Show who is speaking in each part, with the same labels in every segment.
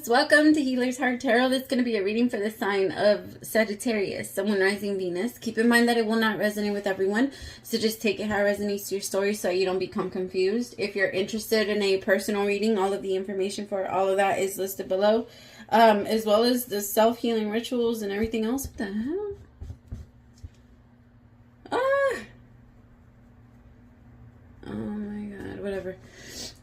Speaker 1: loves, welcome to Healer's Heart Tarot. This is going to be a reading for the sign of Sagittarius, Sun, Moon, Rising, Venus. Keep in mind that it will not resonate with everyone, so just take it how it resonates to your story so you don't become confused. If you're interested in a personal reading, all of the information for all of that is listed below, as well as the self-healing rituals and everything else. What the hell? Oh my god, whatever.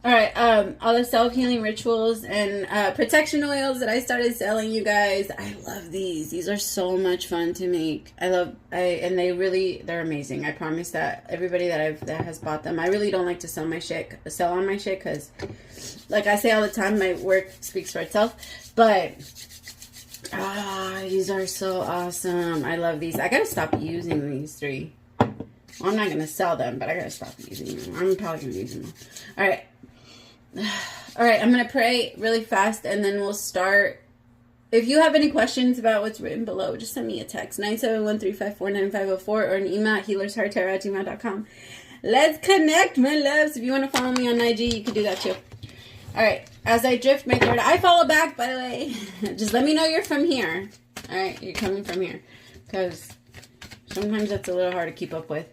Speaker 1: Alright, all the self-healing rituals and protection oils that I started selling, you guys. I love these. These are so much fun to make. And they're amazing. I promise that everybody that has bought them. I really don't like to sell on my shit, because like I say all the time, my work speaks for itself. But these are so awesome. I love these. I gotta stop using these three. Well, I'm not gonna sell them, but I gotta stop using them. I'm probably gonna use them. Alright. Alright, I'm going to pray really fast and then we'll start. If you have any questions about what's written below, just send me a text, 971-354-9504, or an email at HealersHeartTarot@gmail.com. Let's connect, my loves. If you want to follow me on IG, you can do that too. Alright, as I drift my third, I follow back, by the way. Just let me know you're from here. Alright, you're coming from here, because sometimes that's a little hard to keep up with.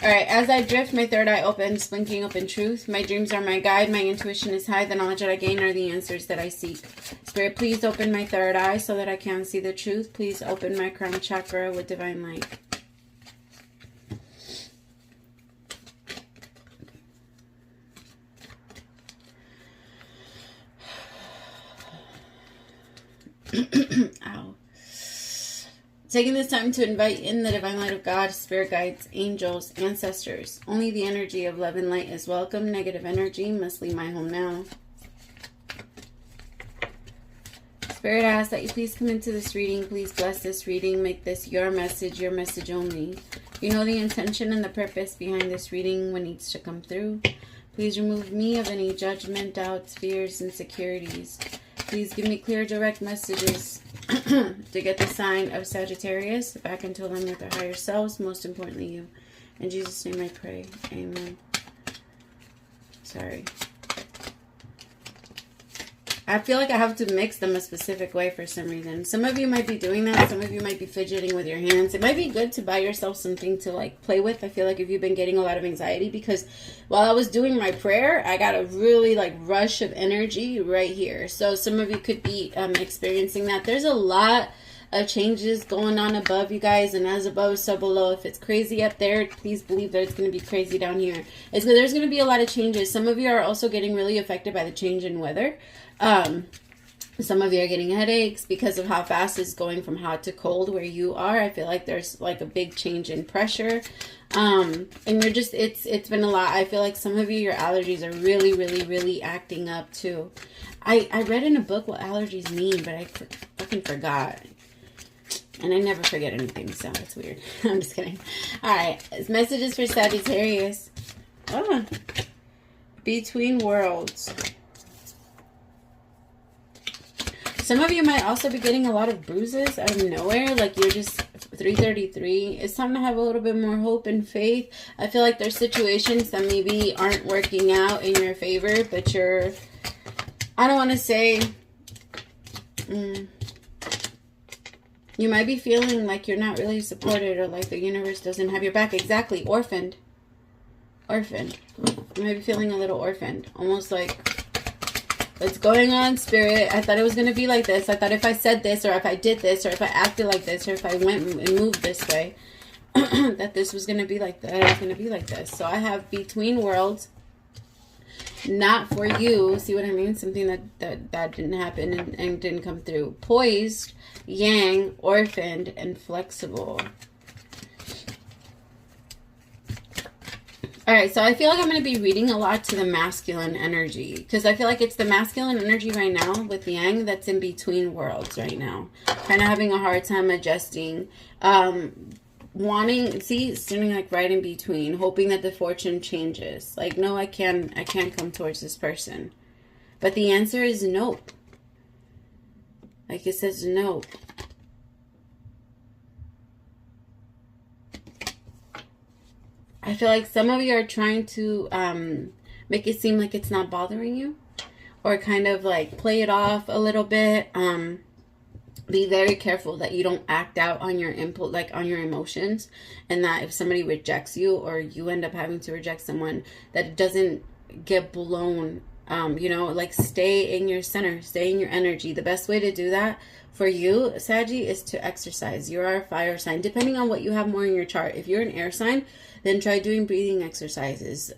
Speaker 1: Alright, as I drift, my third eye opens, blinking open truth. My dreams are my guide. My intuition is high. The knowledge that I gain are the answers that I seek. Spirit, please open my third eye so that I can see the truth. Please open my crown chakra with divine light. Ow. Taking this time to invite in the divine light of God, spirit guides, angels, ancestors. Only the energy of love and light is welcome. Negative energy must leave my home now. Spirit, I ask that you please come into this reading. Please bless this reading. Make this your message only. You know the intention and the purpose behind this reading, what needs to come through. Please remove me of any judgment, doubts, fears, insecurities. Please give me clear, direct messages to get the sign of Sagittarius back into alignment with their higher selves, most importantly you. In Jesus' name I pray. Amen. Sorry. I feel like I have to mix them a specific way for some reason. Some of you might be doing that. Some of you might be fidgeting with your hands. It might be good to buy yourself something to like play with. I feel like if you've been getting a lot of anxiety, because while I was doing my prayer, I got a really like rush of energy right here. So some of you could be experiencing that. There's a lot of changes going on above, you guys, and as above so below. If it's crazy up there, please believe that it's going to be crazy down here. There's going to be a lot of changes. Some of you are also getting really affected by the change in weather. Some of you are getting headaches because of how fast it's going from hot to cold where you are. I feel like there's like a big change in pressure. And you're just, it's been a lot. I feel like some of you, your allergies are really, really, really acting up too. I read in a book what allergies mean, but I fucking forgot. And I never forget anything, so it's weird. I'm just kidding. Alright, messages for Sagittarius. Between worlds. Some of you might also be getting a lot of bruises out of nowhere. Like you're just 333. It's time to have a little bit more hope and faith. I feel like there's situations that maybe aren't working out in your favor, but you're, I don't want to say, you might be feeling like you're not really supported, or like the universe doesn't have your back. Exactly. Orphaned. Orphaned. You might be feeling a little orphaned. Almost like, what's going on, Spirit? I thought it was going to be like this. I thought if I said this, or if I did this, or if I acted like this, or if I went and moved this way, that this was going to be like that. It was going to be like this. So I have between worlds. Not for you. See what I mean? Something that didn't happen and didn't come through. Poised, yang, orphaned, and flexible. Alright, so I feel like I'm going to be reading a lot to the masculine energy. Because I feel like it's the masculine energy right now with yang that's in between worlds right now. Kind of having a hard time adjusting. Wanting, see, standing like right in between. Hoping that the fortune changes. Like, no, I can't come towards this person. But the answer is nope. Like it says nope. I feel like some of you are trying to make it seem like it's not bothering you. or kind of like play it off a little bit. Be very careful that you don't act out on your input, like on your emotions, and that if somebody rejects you or you end up having to reject someone, that it doesn't get blown. You know, like stay in your center, stay in your energy. The best way to do that for you, Saggy, is to exercise. You are a fire sign, depending on what you have more in your chart. If you're an air sign, then try doing breathing exercises.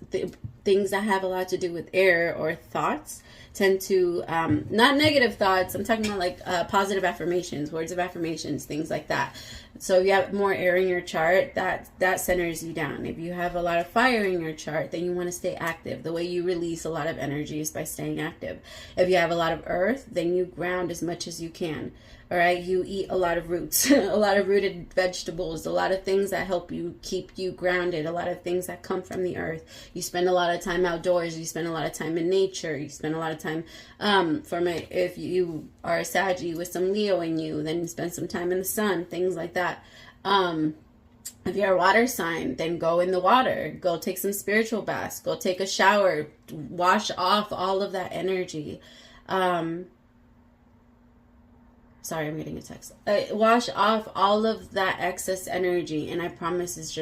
Speaker 1: Things that have a lot to do with air or thoughts tend to, not negative thoughts, I'm talking about like positive affirmations, words of affirmations, things like that. So if you have more air in your chart, that centers you down. If you have a lot of fire in your chart, then you want to stay active. The way you release a lot of energy is by staying active. If you have a lot of earth, then you ground as much as you can. All right, you eat a lot of roots, a lot of rooted vegetables, a lot of things that help you keep you grounded, a lot of things that come from the earth. You spend a lot of time outdoors, you spend a lot of time in nature, you spend a lot of time, if you are a Saggy with some Leo in you, then you spend some time in the sun, things like that. If you're a water sign, then go in the water, go take some spiritual baths, go take a shower, wash off all of that energy. Sorry, I'm getting a text. Wash off all of that excess energy, and I promise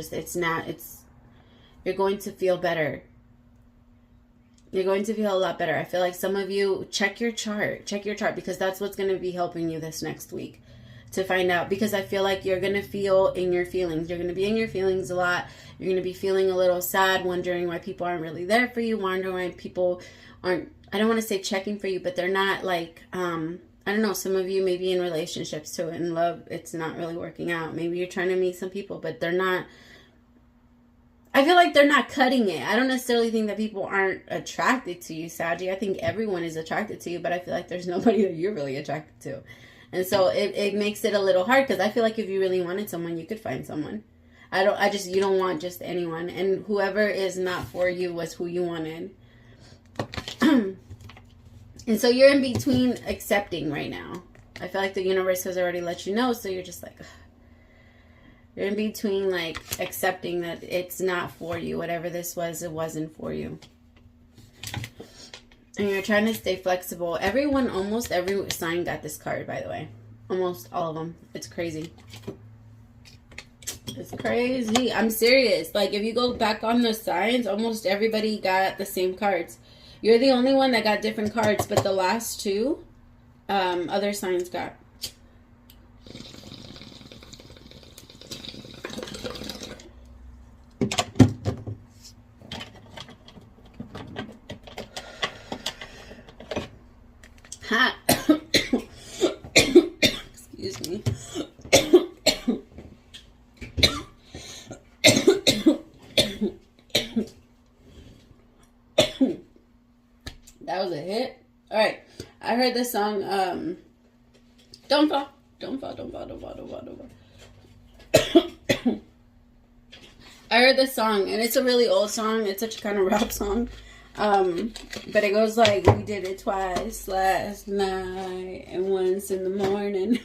Speaker 1: you're going to feel better. You're going to feel a lot better. I feel like some of you, check your chart, because that's what's going to be helping you this next week to find out, because I feel like you're going to feel in your feelings. You're going to be in your feelings a lot. You're going to be feeling a little sad, wondering why people aren't really there for you, wondering why people aren't, I don't want to say checking for you, but they're not like, I don't know, some of you may be in relationships too, in love, it's not really working out. Maybe you're trying to meet some people, but they're not, I feel like they're not cutting it. I don't necessarily think that people aren't attracted to you, Saggy. I think everyone is attracted to you, but I feel like there's nobody that you're really attracted to. And so it makes it a little hard, because I feel like if you really wanted someone, you could find someone. You don't want just anyone. And whoever is not for you was who you wanted. And so you're in between accepting right now. I feel like the universe has already let you know, so you're just like, ugh. You're in between like accepting that it's not for you. Whatever this was, it wasn't for you. And you're trying to stay flexible. Almost every sign got this card, by the way. Almost all of them. It's crazy. It's crazy. I'm serious. Like, if you go back on the signs, almost everybody got the same cards. You're the only one that got different cards, but the last two, other signs got. Ha! Excuse me. That was a hit. All right. I heard this song, Don't Fall. Don't Fall, Don't Fall, Don't Fall, Don't Fall, Don't Fall. I heard this song, and it's a really old song. It's such a kind of rap song. But it goes like, we did it twice last night and once in the morning.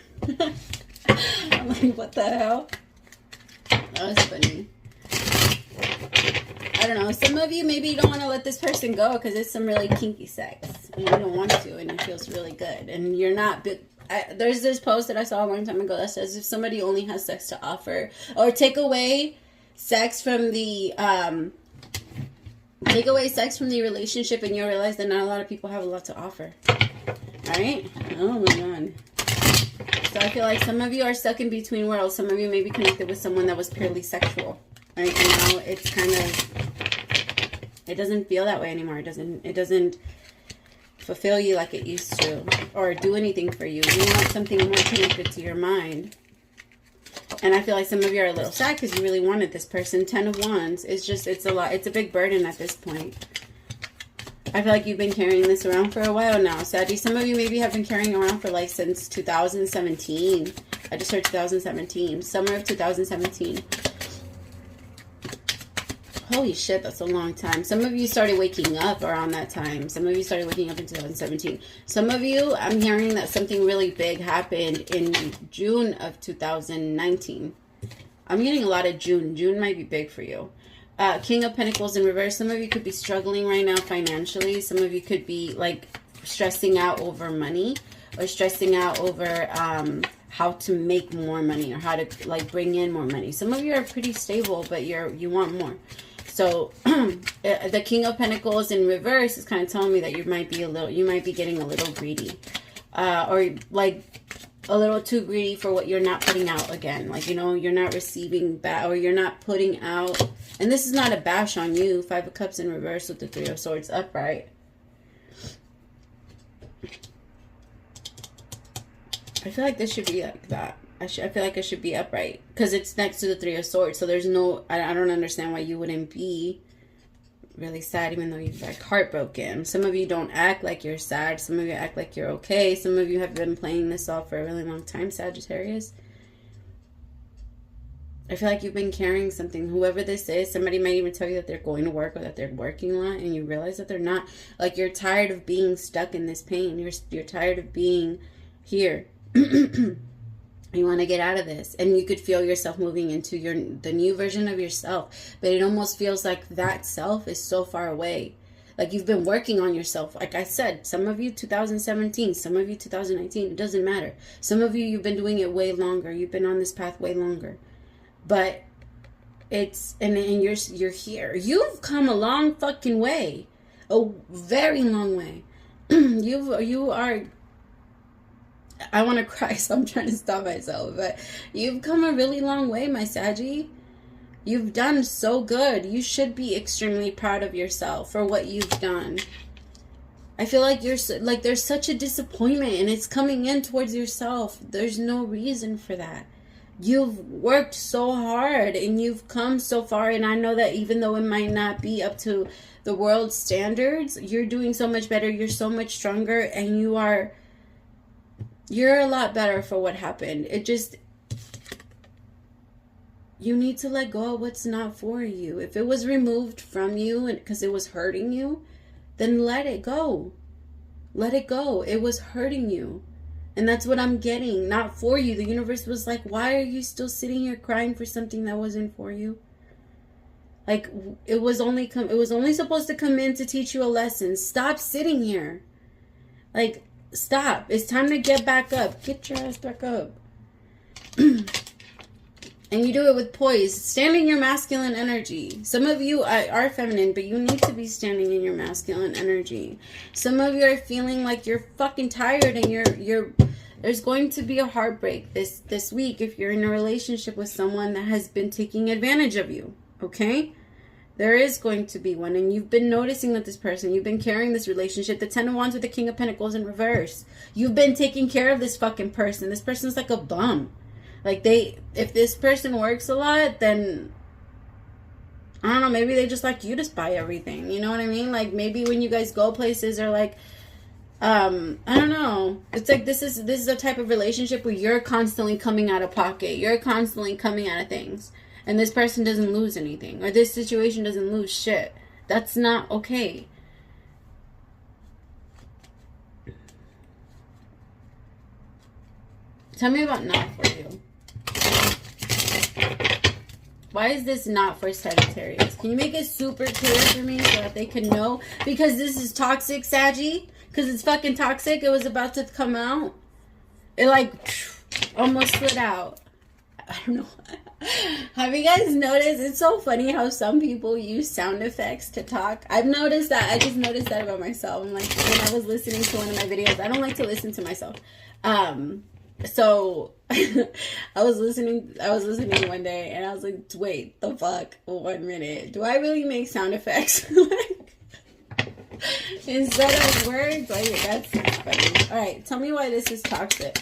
Speaker 1: I'm like, what the hell? That was funny. I don't know. Some of you maybe don't want to let this person go because it's some really kinky sex. And you don't want to, and it feels really good. And you're not... there's this post that I saw a long time ago that says if somebody only has sex to offer, or take away sex from the... take away sex from the relationship, and you'll realize that not a lot of people have a lot to offer. Alright? Oh my god. So I feel like some of you are stuck in between worlds. Some of you may be connected with someone that was purely sexual. Alright? And now it's kind of... it doesn't feel that way anymore. It doesn't fulfill you like it used to. Or do anything for you. You want something more connected to your mind. And I feel like some of you are a little sad because you really wanted this person. 10 of Wands. It's just, it's a lot. It's a big burden at this point. I feel like you've been carrying this around for a while now. Sadly, some of you maybe have been carrying around for like since 2017. I just heard 2017. Summer of 2017. Holy shit, that's a long time. Some of you started waking up around that time. Some of you started waking up in 2017. Some of you, I'm hearing that something really big happened in June of 2019. I'm getting a lot of June. June might be big for you. King of Pentacles in reverse. Some of you could be struggling right now financially. Some of you could be like stressing out over money, or stressing out over how to make more money, or how to like bring in more money. Some of you are pretty stable, but you want more. So the King of Pentacles in reverse is kind of telling me that you might be getting a little greedy, or like a little too greedy for what you're not putting out again. Like, you know, you're not receiving back, or you're not putting out. And this is not a bash on you. 5 of Cups in reverse with the 3 of Swords upright. I feel like this should be like that. I feel like it should be upright because it's next to the 3 of Swords. So there's no, I don't understand why you wouldn't be really sad, even though you're like heartbroken. Some of you don't act like you're sad. Some of you act like you're okay. Some of you have been playing this off for a really long time, Sagittarius. I feel like you've been carrying something. Whoever this is, somebody might even tell you that they're going to work or that they're working a lot, and you realize that they're not. Like, you're tired of being stuck in this pain. You're tired of being here. You want to get out of this, and you could feel yourself moving into the new version of yourself, but it almost feels like that self is so far away. Like, you've been working on yourself. Like I said, some of you 2017, some of you 2019, it doesn't matter. Some of you, you've been doing it way longer. You've been on this path way longer. But it's, and you're here. You've come a long fucking way. A very long way. You are, I want to cry, so I'm trying to stop myself. But you've come a really long way, my Saggy. You've done so good. You should be extremely proud of yourself for what you've done. I feel like there's such a disappointment, and it's coming in towards yourself. There's no reason for that. You've worked so hard, and you've come so far. And I know that even though it might not be up to the world's standards, you're doing so much better. You're so much stronger, and you're a lot better for what happened. It just, you need to let go of what's not for you. If it was removed from you and because it was hurting you, then let it go. Let it go. It was hurting you. And that's what I'm getting. Not for you. The universe was like, why are you still sitting here crying for something that wasn't for you? Like, it was only supposed to come in to teach you a lesson. Stop sitting here. Like, stop. It's time to get back up. Get your ass back up. And you do it with poise. Stand in your masculine energy. Some of you are feminine, but you need to be standing in your masculine energy. Some of you are feeling like you're fucking tired, and there's going to be a heartbreak this week if you're in a relationship with someone that has been taking advantage of you. Okay? There is going to be one, and you've been noticing that this person, you've been carrying this relationship. The 10 of Wands with the King of Pentacles in reverse. You've been taking care of this fucking person. This person's like a bum. Like, if this person works a lot, then, I don't know, maybe they just like you to buy everything. You know what I mean? Like, maybe when you guys go places, or like, I don't know. It's like, this is a type of relationship where you're constantly coming out of pocket. You're constantly coming out of things. And this person doesn't lose anything. Or this situation doesn't lose shit. That's not okay. Tell me about not for you. Why is this not for Sagittarius? Can you make it super clear for me so that they can know? Because this is toxic, Saggy. Because it's fucking toxic. It was about to come out. It like almost slid out. I don't know. Have you guys noticed? It's so funny how some people use sound effects to talk. I've noticed that. I just noticed that about myself. I'm like, when I was listening to one of my videos, I don't like to listen to myself. So I was listening one day, and I was like, wait, the fuck, 1 minute, do I really make sound effects like instead of words? Like, that's funny. All right, tell me why this is toxic.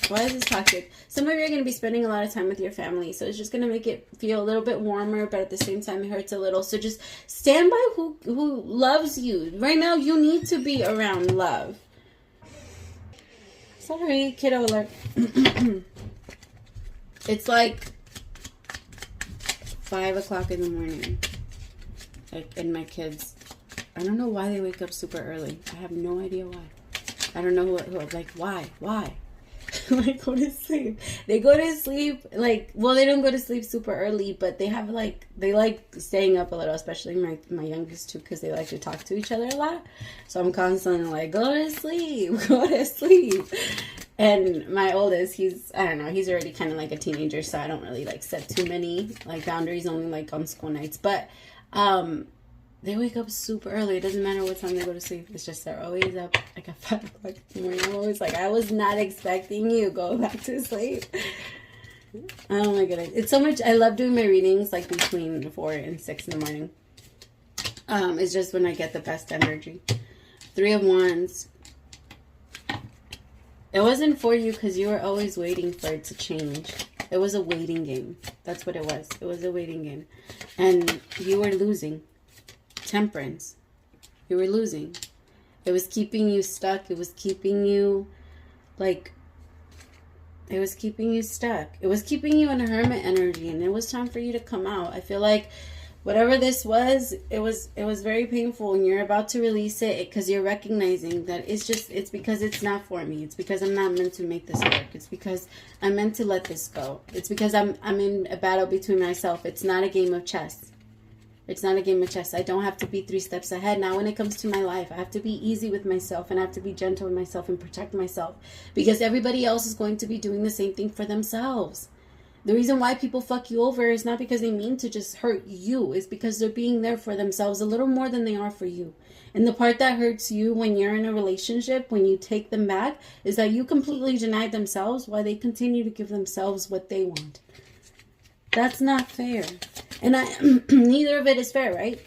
Speaker 1: Why is this toxic? Some of you are going to be spending a lot of time with your family, so it's just going to make it feel a little bit warmer, but at the same time it hurts a little. So just stand by who loves you right now. You need to be around love. Sorry, kiddo alert. It's like 5 o'clock in the morning. Like, and my kids, I don't know why they wake up super early. I have no idea why. I don't know like, why? Like, go to sleep. They go to sleep, like, well, they don't go to sleep super early, but they have, like, they like staying up a little, especially my youngest two, because they like to talk to each other a lot. So I'm constantly like, go to sleep, go to sleep. And my oldest, he's, I don't know, he's already kind of like a teenager, so I don't really, like, set too many, like, boundaries, only, like, on school nights. But, they wake up super early. It doesn't matter what time they go to sleep. It's just they're always up, like, at 5 o'clock in the morning. I'm always like, I was not expecting you. Go back to sleep. Oh, my goodness. It's so much. I love doing my readings, like, between 4 and 6 in the morning. It's just when I get the best energy. 3 of Wands. It wasn't for you because you were always waiting for it to change. It was a waiting game. That's what it was. It was a waiting game. And you were losing. Temperance. You were losing. It was keeping you stuck. It was keeping you, like, it was keeping you stuck. It was keeping you in a hermit energy, and it was time for you to come out. I feel like whatever this was, it was very painful, and you're about to release it because you're recognizing that it's because it's not for me. It's because I'm not meant to make this work. It's because I'm meant to let this go. It's because I'm in a battle between myself. It's not a game of chess. It's not a game of chess. I don't have to be 3 steps ahead. Now when it comes to my life, I have to be easy with myself, and I have to be gentle with myself and protect myself, because everybody else is going to be doing the same thing for themselves. The reason why people fuck you over is not because they mean to just hurt you. It's because they're being there for themselves a little more than they are for you. And the part that hurts you when you're in a relationship, when you take them back, is that you completely denied themselves while they continue to give themselves what they want. That's not fair. And neither of it is fair, right?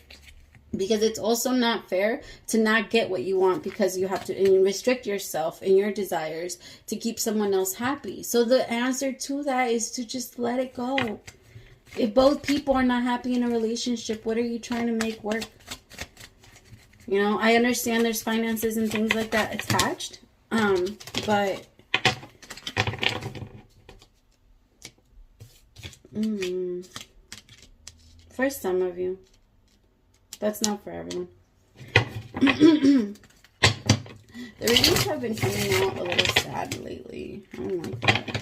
Speaker 1: Because it's also not fair to not get what you want because you have to restrict yourself and your desires to keep someone else happy. So the answer to that is to just let it go. If both people are not happy in a relationship, what are you trying to make work? You know, I understand there's finances and things like that attached, but for some of you, that's not for everyone. The readings have been coming out a little sad lately. I don't like that.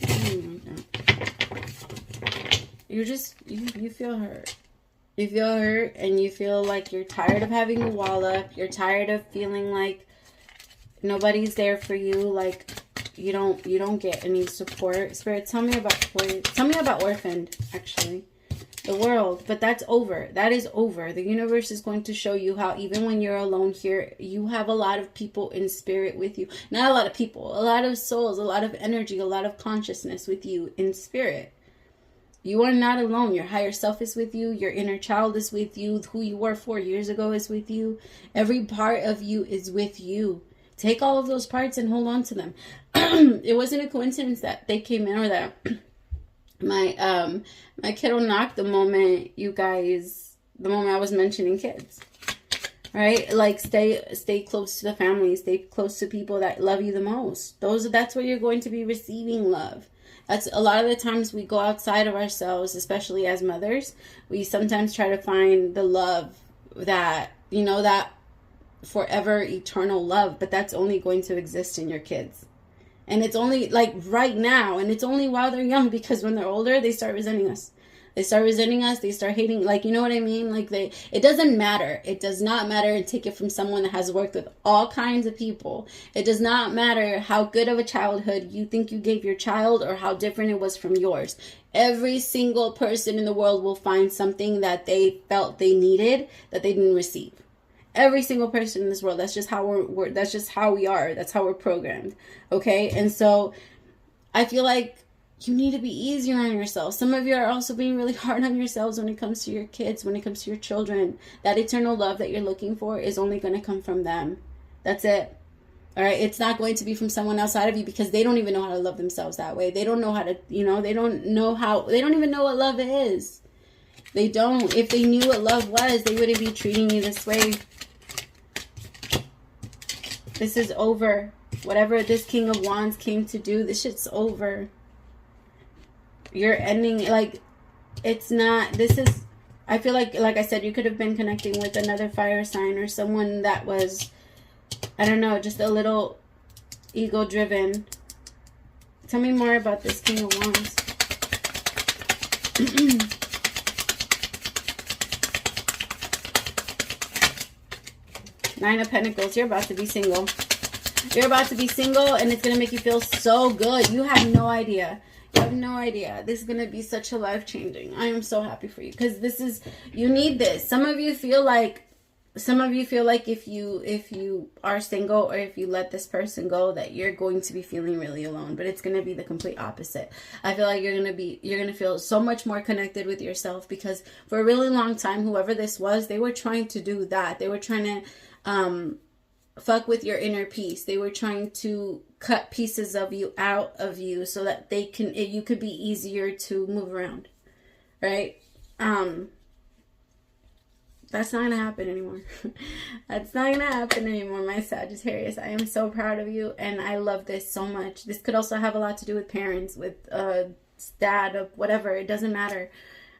Speaker 1: I don't like that. You're just, you feel hurt. You feel hurt, and you feel like you're tired of having a wall up. You're tired of feeling like nobody's there for you. Like you don't get any support. Spirit, tell me about orphaned, actually. The world, but that's over. That is over. The universe is going to show you how even when you're alone here, you have a lot of people in spirit with you. Not a lot of people, a lot of souls, a lot of energy, a lot of consciousness with you in spirit. You are not alone. Your higher self is with you. Your inner child is with you. Who you were 4 years ago is with you. Every part of you is with you. Take all of those parts and hold on to them. It wasn't a coincidence that they came in, or that my kiddo knocked the moment I was mentioning kids. Right? Like stay close to the family, stay close to people that love you the most. That's where you're going to be receiving love. That's a lot of the times we go outside of ourselves, especially as mothers. We sometimes try to find the love that, that forever eternal love, but that's only going to exist in your kids. And it's only like right now, and it's only while they're young, because when they're older, they start resenting us. They start hating, like, you know what I mean? Like it doesn't matter. It does not matter, and take it from someone that has worked with all kinds of people. It does not matter how good of a childhood you think you gave your child or how different it was from yours. Every single person in the world will find something that they felt they needed that they didn't receive. Every single person in this world. That's just how that's just how we are. That's how we're programmed. Okay? And so I feel like you need to be easier on yourself. Some of you are also being really hard on yourselves when it comes to your kids, when it comes to your children. That eternal love that you're looking for is only going to come from them. That's it. All right? It's not going to be from someone outside of you, because they don't even know how to love themselves that way. They don't know how to, they don't even know what love is. They don't. If they knew what love was, they wouldn't be treating you this way. This is over. Whatever this King of Wands came to do, this shit's over. You're ending, like, it's not, this is, I feel like I said, you could have been connecting with another fire sign or someone that was, I don't know, just a little, ego-driven. Tell me more about this King of Wands. Nine of Pentacles. You're about to be single. You're about to be single, and it's going to make you feel so good. You have no idea. You have no idea. This is going to be such a life-changing. I am so happy for you, because this is, you need this. Some of you feel like if you are single, or if you let this person go, that you're going to be feeling really alone, but it's going to be the complete opposite. I feel like you're going to feel so much more connected with yourself, because for a really long time, whoever this was, they were trying to do that. They were trying to fuck with your inner peace. They were trying to cut pieces of you out of you so that you could be easier to move around, right? That's not gonna happen anymore. That's not gonna happen anymore, my Sagittarius. I am so proud of you, and I love this so much. This could also have a lot to do with parents, with dad, of whatever. It doesn't matter.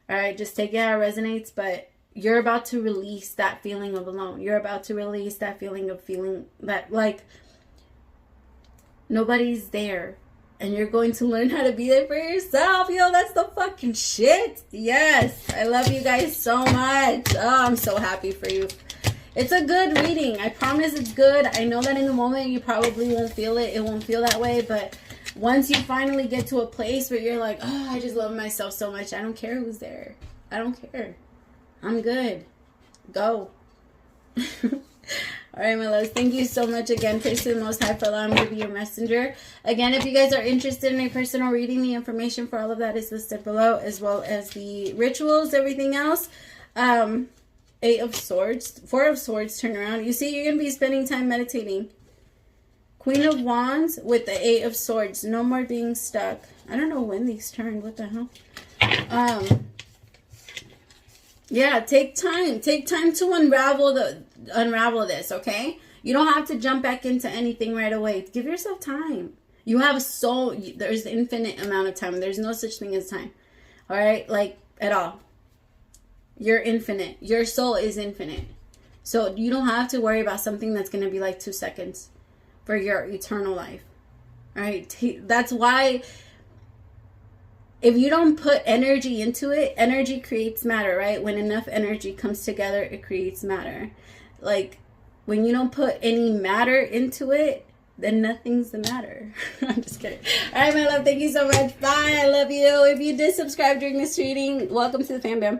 Speaker 1: All right, just take it how it resonates, but you're about to release that feeling of alone. You're about to release that feeling of feeling that, like, nobody's there. And you're going to learn how to be there for yourself. Yo, that's the fucking shit. Yes. I love you guys so much. Oh, I'm so happy for you. It's a good reading. I promise it's good. I know that in the moment you probably won't feel it. It won't feel that way. But once you finally get to a place where you're like, oh, I just love myself so much. I don't care who's there. I don't care. I'm good. Go. All right, my loves. Thank you so much again, praise to the Most High, for allowing me to be your messenger. Again, if you guys are interested in a personal reading, the information for all of that is listed below, as well as the rituals, everything else. Eight of Swords, Four of Swords, turn around. You see, you're going to be spending time meditating. Queen of Wands with the Eight of Swords. No more being stuck. I don't know when these turned. What the hell? Yeah, take time. Take time to unravel this, okay? You don't have to jump back into anything right away. Give yourself time. You have there's infinite amount of time. There's no such thing as time. All right? Like, at all. You're infinite. Your soul is infinite. So you don't have to worry about something that's going to be like 2 seconds for your eternal life. All right? That's why, if you don't put energy into it, energy creates matter, right? When enough energy comes together, it creates matter. Like, when you don't put any matter into it, then nothing's the matter. I'm just kidding. All right, my love. Thank you so much. Bye. I love you. If you did subscribe during this reading, welcome to the fam bam.